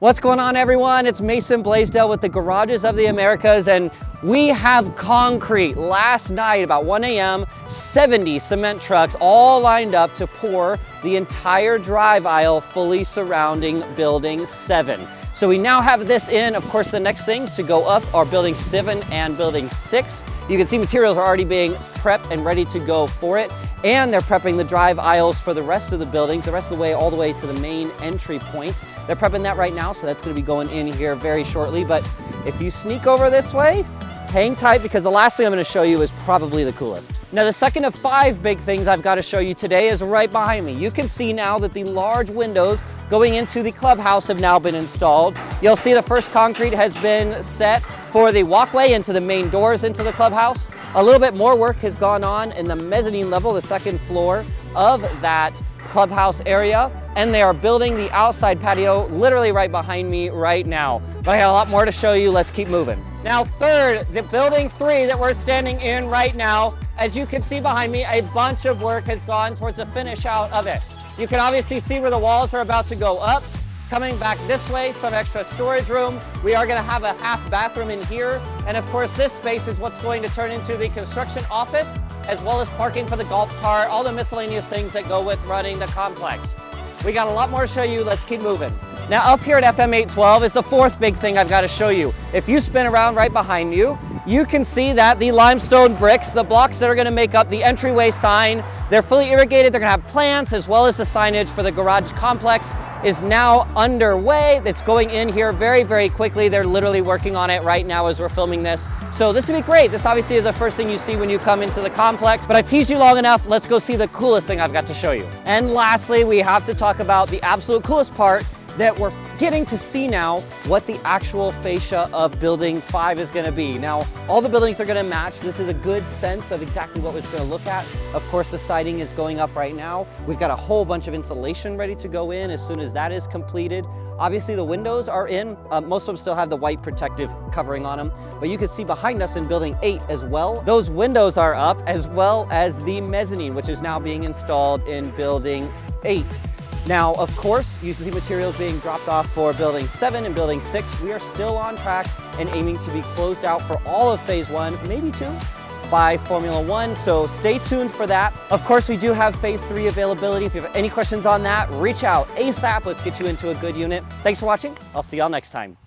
What's going on, everyone? It's Mason Bleasdell with the Garages of the Americas, and we have concrete. Last night, about 1 a.m., 70 cement trucks all lined up to pour the entire drive aisle fully surrounding Building 7. So we now have this in. Of course, the next things to go up are Building 7 and Building 6. You can see materials are already being prepped and ready to go for it. And they're prepping the drive aisles for the rest of the buildings, the rest of the way, all the way to the main entry point. They're prepping that right now, so that's gonna be going in here very shortly. But if you sneak over this way, hang tight, because the last thing I'm gonna show you is probably the coolest. Now, the second of 5 big things I've got to show you today is right behind me. You can see now that the large windows going into the clubhouse have now been installed. You'll see the first concrete has been set for the walkway into the main doors into the clubhouse. A little bit more work has gone on in the mezzanine level, the second floor of that clubhouse area, and they are building the outside patio literally right behind me right now. But I got a lot more to show you. Let's keep moving. Now, third, the Building 3 that we're standing in right now, as you can see behind me, a bunch of work has gone towards the finish out of it. You can obviously see where the walls are about to go up. Coming back this way, some extra storage room. We are going to have a half bathroom in here. And of course, this space is what's going to turn into the construction office, as well as parking for the golf cart, all the miscellaneous things that go with running the complex. We got a lot more to show you. Let's keep moving. Now, up here at FM 812 is the fourth big thing I've got to show you. If you spin around right behind you, you can see that the limestone bricks, the blocks that are going to make up the entryway sign, they're fully irrigated. They're going to have plants as well as the signage for the garage complex is now underway. It's going in here very, very quickly. They're literally working on it right now as we're filming this. So this would be great. This obviously is the first thing you see when you come into the complex, but I've teased you long enough. Let's go see the coolest thing I've got to show you. And lastly, we have to talk about the absolute coolest part, that we're getting to see now what the actual fascia of Building 5 is going to be. Now, all the buildings are going to match. This is a good sense of exactly what we're going to look at. Of course, the siding is going up right now. We've got a whole bunch of insulation ready to go in as soon as that is completed. Obviously, the windows are in. Most of them still have the white protective covering on them, but you can see behind us in Building 8 as well. Those windows are up, as well as the mezzanine, which is now being installed in Building 8. Now, of course, you see materials being dropped off for Building 7 and Building 6. We are still on track and aiming to be closed out for all of Phase 1, maybe 2, by Formula 1, so stay tuned for that. Of course, we do have Phase 3 availability. If you have any questions on that, reach out ASAP. Let's get you into a good unit. Thanks for watching. I'll see y'all next time.